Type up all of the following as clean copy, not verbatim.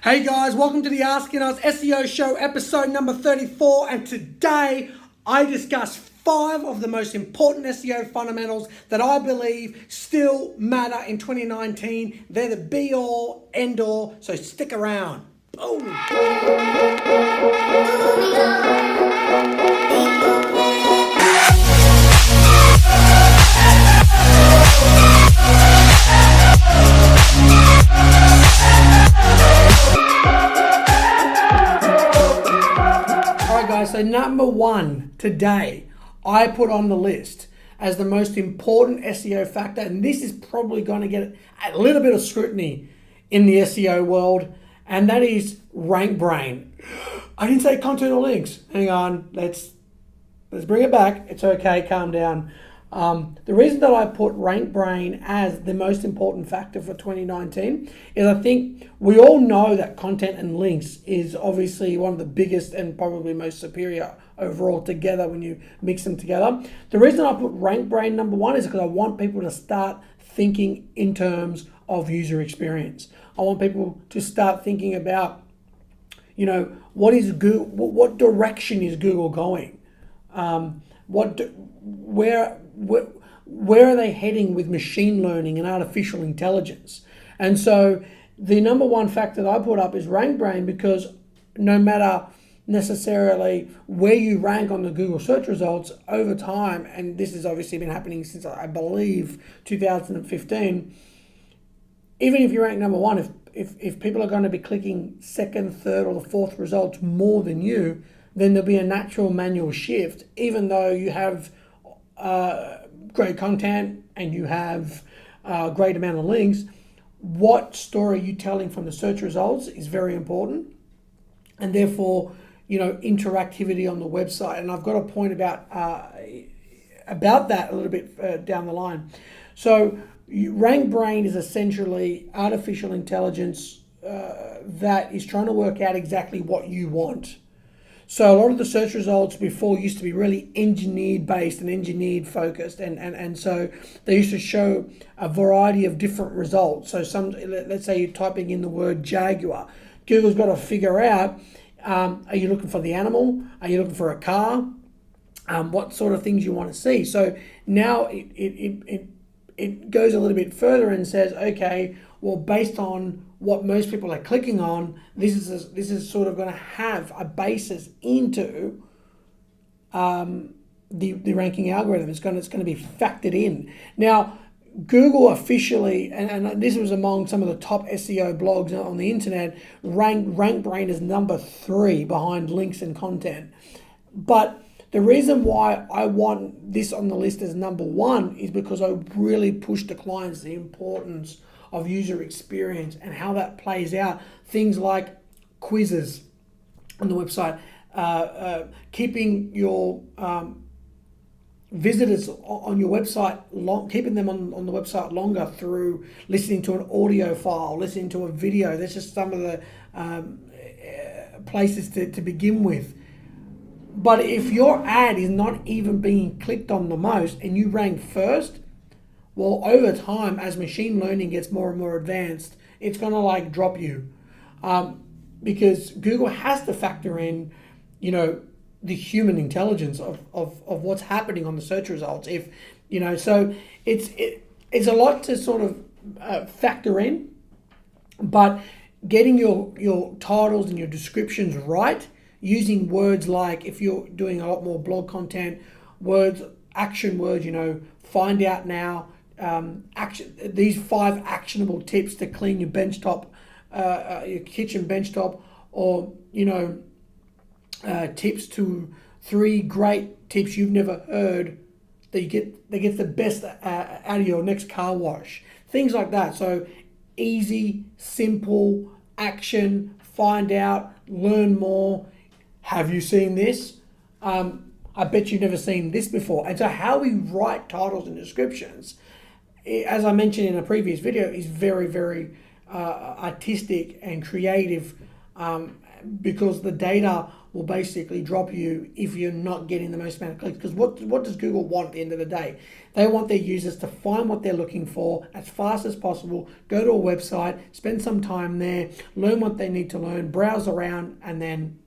Hey guys, welcome to the Asking Us SEO Show, episode number 34, and today I discuss 5 of the most important SEO fundamentals that I believe still matter in 2019. They're the be-all, end-all, so stick around. Boom! So number 1 today, I put on the list as the most important SEO factor, and this is probably going to get a little bit of scrutiny in the SEO world, and that is RankBrain. I didn't say content or links. Hang on, let's bring it back. It's okay, calm down. The reason that I put RankBrain as the most important factor for 2019 is I think we all know that content and links is obviously one of the biggest and probably most superior overall together when you mix them together. The reason I put RankBrain number 1 is because I want people to start thinking in terms of user experience. I want people to start thinking about, what is Google, what direction is Google going? Where are they heading with machine learning and artificial intelligence? And so the number 1 factor that I put up is RankBrain, because no matter necessarily where you rank on the Google search results over time, and this has obviously been happening since I believe 2015, even if you rank number 1, if people are going to be clicking second, third, or the 4th results more than you, then there'll be a natural manual shift, even though you have great content and you have a great amount of links. What story are you telling from the search results is very important, and therefore, interactivity on the website. And I've got a point about that a little bit down the line. So RankBrain is essentially artificial intelligence that is trying to work out exactly what you want. So a lot of the search results before used to be really engineered based and engineered focused, and so they used to show a variety of different results. So let's say you're typing in the word Jaguar, Google's got to figure out, are you looking for the animal? Are you looking for a car? What sort of things you want to see? So now it goes a little bit further and says, okay, well, based on what most people are clicking on, this is sort of going to have a basis into the ranking algorithm. It's going to be factored in. Now, Google officially, and this was among some of the top SEO blogs on the internet, RankBrain is number 3 behind links and content. But the reason why I want this on the list as number 1 is because I really push to clients the importance of user experience and how that plays out. Things like quizzes on the website, keeping your visitors on your website keeping them on the website longer through listening to an audio file, listening to a video. That's just some of the places to begin with. But if your ad is not even being clicked on the most and you rank first, well, over time, as machine learning gets more and more advanced, it's going to drop you, because Google has to factor in, the human intelligence of what's happening on the search results. So it's a lot to sort of factor in, but getting your titles and your descriptions right, using words like, if you're doing a lot more blog content, action words, find out now. These 5 actionable tips to clean your benchtop, your kitchen benchtop, or tips to 3 great tips you've never heard that gets the best out of your next car wash. Things like that. So easy, simple, action, find out, learn more. Have you seen this? I bet you've never seen this before. And so how we write titles and descriptions, as I mentioned in a previous video, is very, very artistic and creative, because the data will basically drop you if you're not getting the most amount of clicks. Because what does Google want at the end of the day? They want their users to find what they're looking for as fast as possible, go to a website, spend some time there, learn what they need to learn, browse around, and then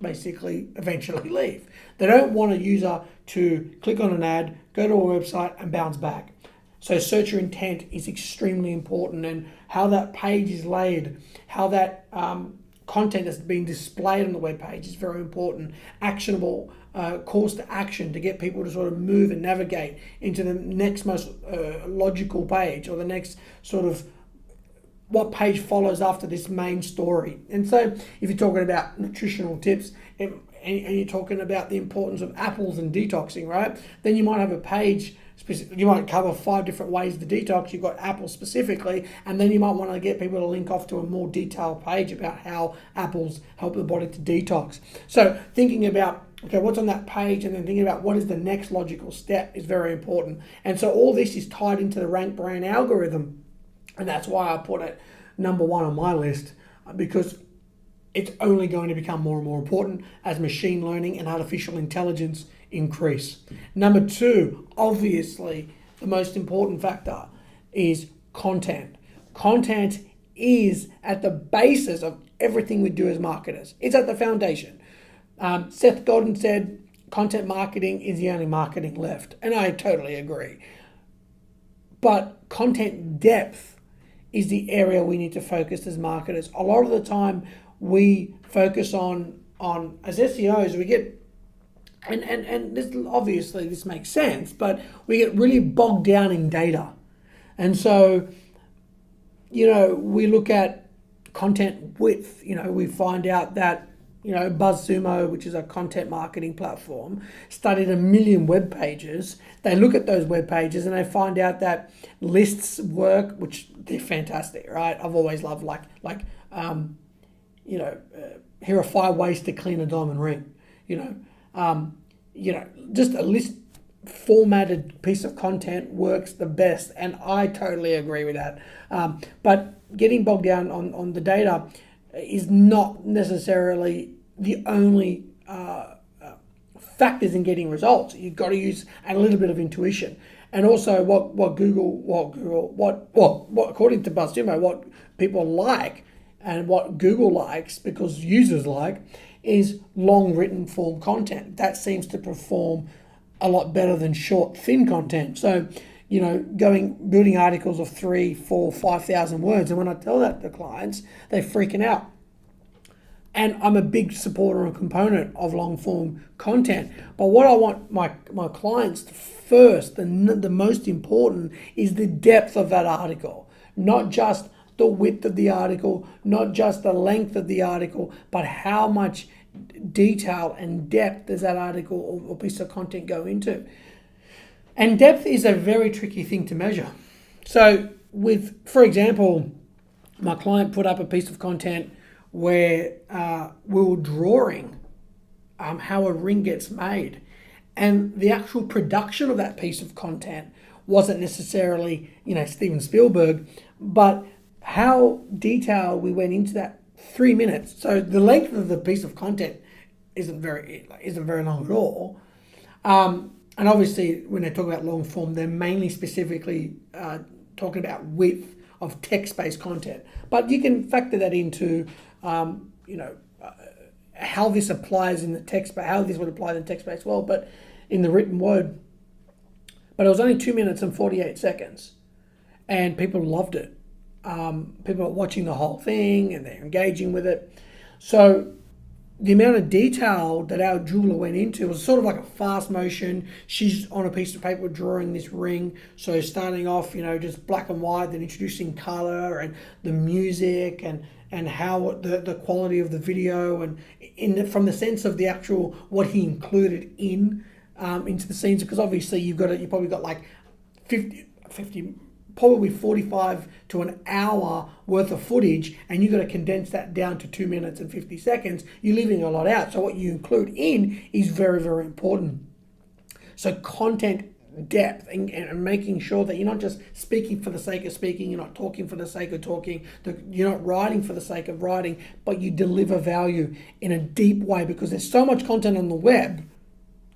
basically eventually leave. They don't want a user to click on an ad, go to a website, and bounce back. So searcher intent is extremely important, and how that page is laid, how that content that's being displayed on the web page is very important. Actionable calls to action to get people to sort of move and navigate into the next most logical page, or the next sort of what page follows after this main story. And so if you're talking about nutritional tips and you're talking about the importance of apples and detoxing, right? Then you might have a page, you might cover 5 different ways to detox. You've got apples specifically, and then you might want to get people to link off to a more detailed page about how apples help the body to detox. So thinking about, okay, what's on that page, and then thinking about what is the next logical step is very important. And so all this is tied into the RankBrain algorithm, and that's why I put it number 1 on my list, because it's only going to become more and more important as machine learning and artificial intelligence increase. Number 2, obviously, the most important factor is content. Content is at the basis of everything we do as marketers. It's at the foundation. Seth Godin said, content marketing is the only marketing left. And I totally agree. But content depth is the area we need to focus as marketers. A lot of the time we focus on as SEOs, we get, and this obviously this makes sense, but we get really bogged down in data. And so, we look at content width, we find out that, BuzzSumo, which is a content marketing platform, studied 1 million web pages. They look at those web pages and they find out that lists work, which they're fantastic, right? I've always loved here are 5 ways to clean a diamond ring. Just a list formatted piece of content works the best, and I totally agree with that. But getting bogged down on the data is not necessarily the only factors in getting results. You've got to use a little bit of intuition, and also what according to BuzzSumo, what people like and what Google likes, because users like, is long written form content. That seems to perform a lot better than short, thin content. So, building articles of 3, 4, 5,000 words. And when I tell that to clients, they're freaking out. And I'm a big supporter and component of long form content. But what I want my clients to first, the most important, is the depth of that article. Not just the width of the article, not just the length of the article, but how much detail and depth does that article or piece of content go into. And depth is a very tricky thing to measure. So for example, my client put up a piece of content where we were drawing how a ring gets made. And the actual production of that piece of content wasn't necessarily, Steven Spielberg, but how detailed we went into that 3 minutes. So the length of the piece of content isn't very long at all. And obviously, when they talk about long form, they're mainly specifically talking about width of text-based content. But you can factor that into, how this applies in the text, but how this would apply in the text-based world, but in the written word. But it was only 2 minutes and 48 seconds, and people loved it. People are watching the whole thing and they're engaging with it. So the amount of detail that our jeweler went into was sort of like a fast motion. She's on a piece of paper drawing this ring. So starting off, just black and white, then introducing color and the music and how the quality of the video, and from the sense of the actual what he included into the scenes, because obviously you probably got like 50 probably 45 to an hour worth of footage, and you've got to condense that down to 2 minutes and 50 seconds. You're leaving a lot out. So what you include in is very, very important. So content depth and making sure that you're not just speaking for the sake of speaking, you're not talking for the sake of talking, you're not writing for the sake of writing, but you deliver value in a deep way, because there's so much content on the web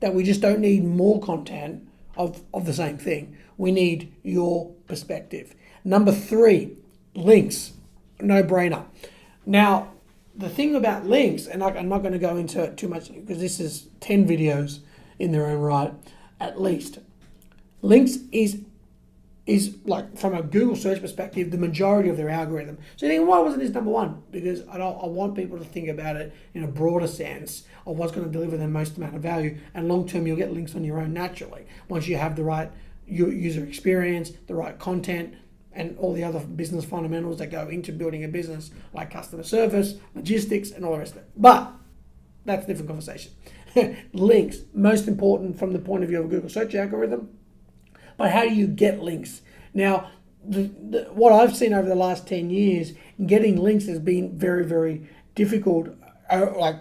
that we just don't need more content of the same thing. We need your perspective. Number 3, links. No brainer. Now, the thing about links, and I'm not going to go into it too much because this is 10 videos in their own right, at least. Links is like, from a Google search perspective, the majority of their algorithm. So you think, why wasn't this number 1? Because I want people to think about it in a broader sense of what's going to deliver the most amount of value. And long term, you'll get links on your own naturally once you have the right user experience, the right content, and all the other business fundamentals that go into building a business, like customer service, logistics, and all the rest of it. But that's a different conversation. Links, most important from the point of view of a Google search algorithm. But how do you get links? Now, what I've seen over the last 10 years, getting links has been very, very difficult. Like,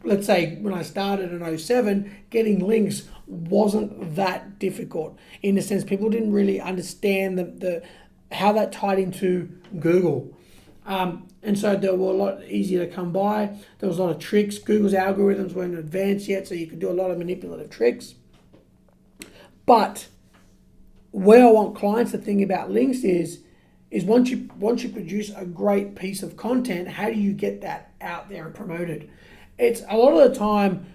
let's say when I started in 2007, getting links wasn't that difficult, in the sense people didn't really understand the how that tied into Google. And so they were a lot easier to come by. There was a lot of tricks. Google's algorithms weren't advanced yet, so you could do a lot of manipulative tricks. But where I want clients to think about links is once you produce a great piece of content, how do you get that out there and promoted? It's a lot of the time,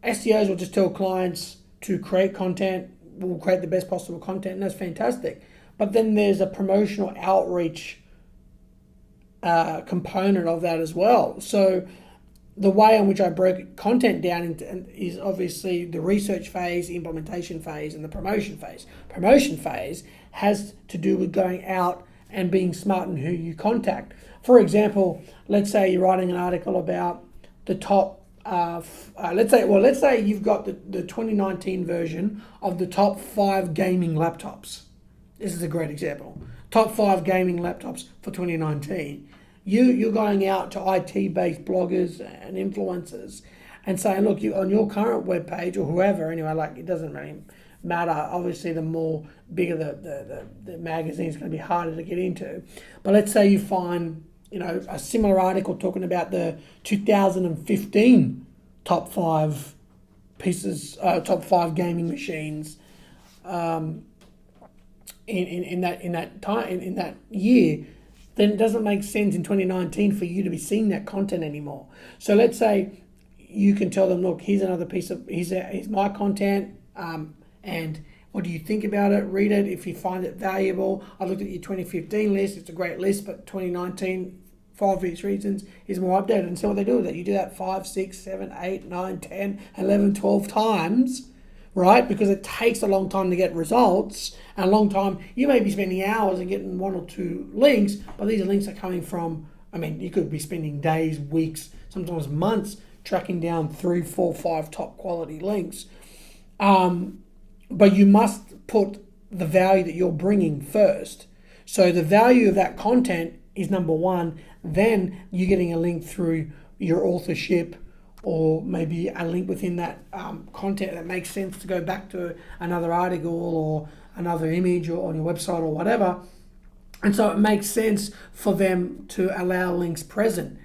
SEOs will just tell clients to create content, we'll create the best possible content, and that's fantastic. But then there's a promotional outreach component of that as well. So the way in which I broke content down is obviously the research phase, the implementation phase, and the promotion phase. Promotion phase has to do with going out and being smart in who you contact. For example, let's say you're writing an article about the top, let's say you've got the 2019 version of the top 5 gaming laptops. This is a great example. Top 5 gaming laptops for 2019. You're going out to IT-based bloggers and influencers and saying, look, you on your current webpage, or whoever, anyway, like, it doesn't really matter. Obviously, the more bigger the magazine is going to be harder to get into. But let's say you find, a similar article talking about the 2015 top 5 pieces, top 5 gaming machines, in that year. Then it doesn't make sense in 2019 for you to be seeing that content anymore. So let's say you can tell them, look, here's another piece of, here's my content, and what do you think about it? Read it if you find it valuable. I looked at your 2015 list, it's a great list, but 2019, for obvious reasons, is more updated. And so what they do with it, you do that 5, 6, 7, 8, 9, 10, 11, 12 times, right? Because it takes a long time to get results, and a long time, you may be spending hours and getting 1 or 2 links, but these links are coming from, you could be spending days, weeks, sometimes months, tracking down 3, 4, 5 top quality links. But you must put the value that you're bringing first. So the value of that content is number 1. Then you're getting a link through your authorship, or maybe a link within that content that makes sense to go back to another article or another image or on your website or whatever. And so it makes sense for them to allow links present.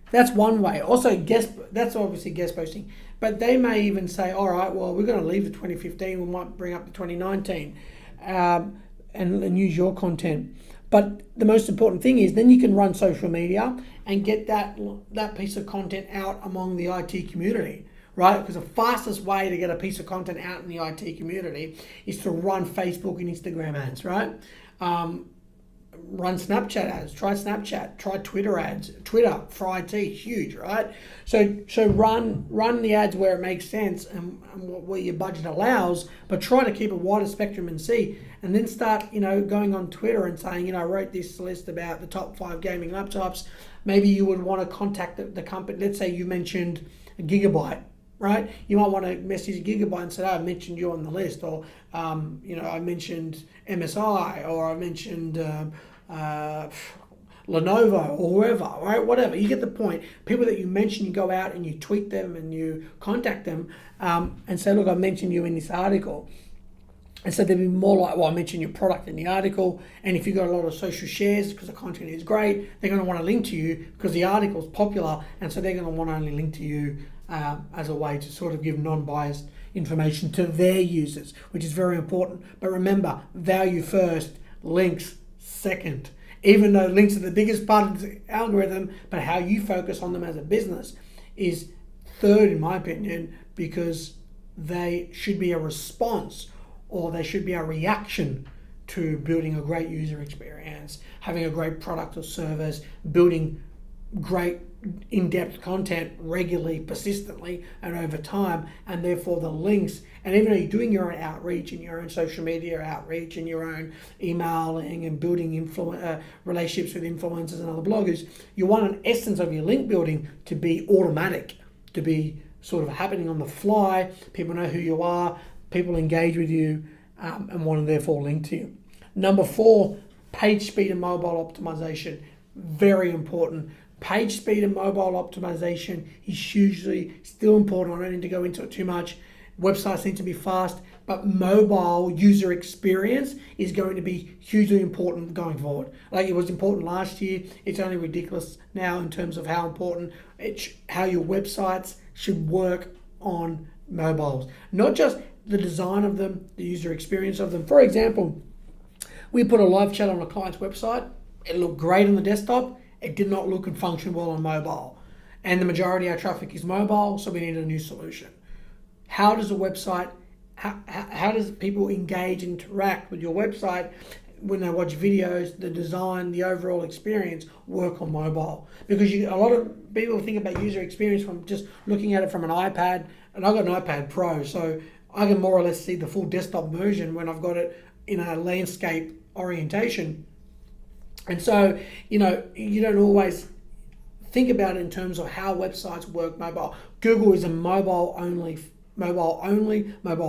That's one way. Also, that's obviously guest posting. But they may even say, all right, well, we're going to leave the 2015. We might bring up the 2019 and use your content. But the most important thing is then you can run social media and get that piece of content out among the IT community, right? Because the fastest way to get a piece of content out in the IT community is to run Facebook and Instagram ads, right? Run Snapchat ads, try Snapchat, try Twitter ads. Twitter for IT, huge, right? So run the ads where it makes sense and where your budget allows, but try to keep a wider spectrum and see. And then start, going on Twitter and saying, I wrote this list about the top 5 gaming laptops. Maybe you would want to contact the company. Let's say you mentioned a Gigabyte, right? You might want to message Gigabyte and say, I mentioned you on the list, or, I mentioned MSI, or I mentioned Lenovo, or whoever, right? Whatever. You get the point. People that you mention, you go out and you tweet them and you contact them and say, look, I mentioned you in this article. And so they'll be more like, well, I mentioned your product in the article. And if you've got a lot of social shares because the content is great, they're going to want to link to you because the article is popular. And so they're going to want to only link to you as a way to sort of give non-biased information to their users, which is very important. But remember, value first, links second. Even though links are the biggest part of the algorithm, but how you focus on them as a business is third, in my opinion, because they should be a response, or they should be a reaction to building a great user experience, having a great product or service, building great in-depth content regularly, persistently, and over time. And therefore the links, and even though you're doing your own outreach and your own social media outreach and your own emailing and building relationships with influencers and other bloggers, you want an essence of your link building to be automatic, to be sort of happening on the fly. People know who you are, people engage with you, and want to therefore link to you. Number 4, page speed and mobile optimization. Very important. Page speed and mobile optimization is hugely still important. I don't need to go into it too much. Websites need to be fast, but mobile user experience is going to be hugely important going forward. Like it was important last year, it's only ridiculous now in terms of how important how your websites should work on mobiles. Not just the design of them, the user experience of them. For example, we put a live chat on a client's website. It looked great on the desktop. It did not look and function well on mobile. And the majority of our traffic is mobile, so we need a new solution. How does a website, how does people engage and interact with your website when they watch videos, the design, the overall experience work on mobile? Because a lot of people think about user experience from just looking at it from an iPad, and I've got an iPad Pro, so I can more or less see the full desktop version when I've got it in a landscape orientation. And so, you don't always think about it in terms of how websites work mobile. Google is a mobile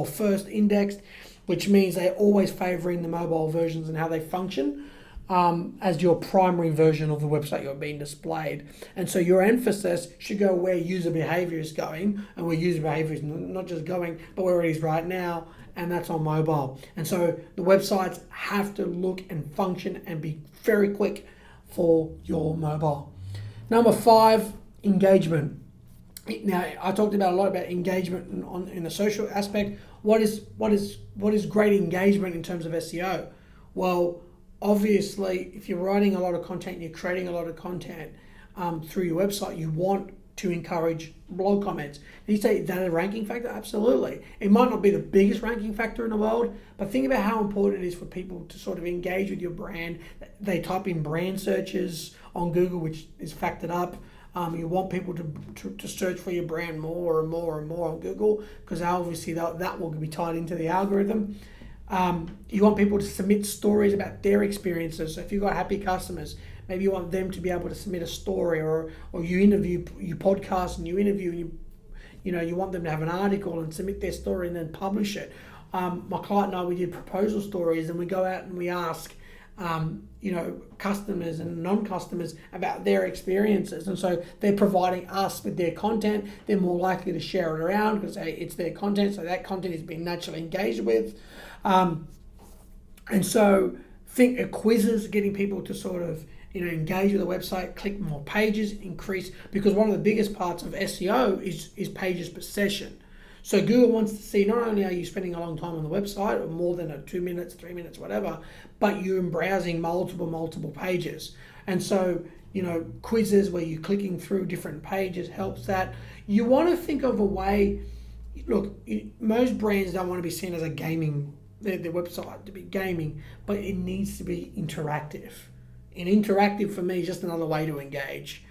first indexed, which means they're always favoring the mobile versions and how they function as your primary version of the website you're being displayed. And so your emphasis should go where user behavior is going, and where user behavior is not just going, but where it is right now, and that's on mobile. And so the websites have to look and function and be very quick for your mobile. Number 5, engagement. Now, I talked about a lot about engagement in the social aspect. What is great engagement in terms of SEO? Well, obviously, if you're writing a lot of content and you're creating a lot of content through your website, you want to encourage blog comments. And you say, is that a ranking factor? Absolutely. It might not be the biggest ranking factor in the world, but think about how important it is for people to sort of engage with your brand. They type in brand searches on Google, which is factored up. You want people to search for your brand more and more and more on Google, because obviously that will be tied into the algorithm. You want people to submit stories about their experiences. So if you've got happy customers, maybe you want them to be able to submit a story, or you podcast and you interview, and you want them to have an article and submit their story and then publish it. My client and I, we did proposal stories, and we go out and we ask customers and non-customers about their experiences, and so they're providing us with their content. They're more likely to share it around because it's their content, so that content is being naturally engaged with. And so think of quizzes, getting people to sort of engage with the website, click more pages, increase, because one of the biggest parts of SEO is pages per session. So Google wants to see not only are you spending a long time on the website, or more than 2 minutes, 3 minutes, whatever, but you're browsing multiple pages. And so, quizzes where you're clicking through different pages helps that. You want to think of a way, look, most brands don't want to be seen as a gaming, their website to be gaming, but it needs to be interactive. And interactive for me is just another way to engage.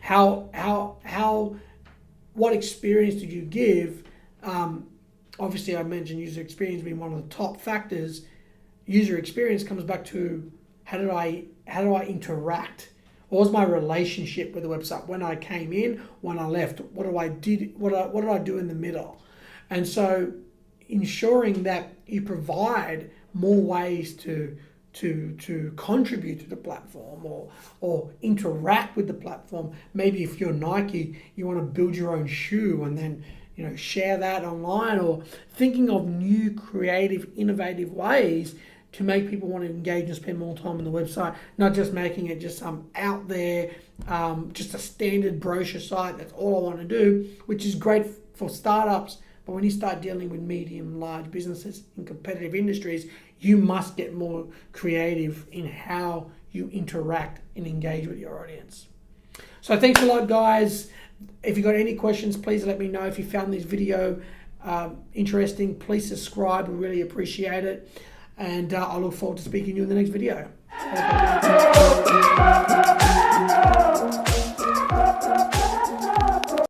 What experience did you give? Obviously, I mentioned user experience being one of the top factors. User experience comes back to how do I interact? What was my relationship with the website when I came in, when I left? What did I do in the middle? And so, ensuring that you provide more ways to contribute to the platform or interact with the platform. Maybe if you're Nike, you want to build your own shoe, and then share that online, or thinking of new, creative, innovative ways to make people want to engage and spend more time on the website, not just making it just some out there, just a standard brochure site. That's all I want to do, which is great for startups. But when you start dealing with medium, large businesses in competitive industries, you must get more creative in how you interact and engage with your audience. So thanks a lot, guys. If you got any questions, please let me know. If you found this video interesting, please subscribe. We really appreciate it. And I look forward to speaking to you in the next video.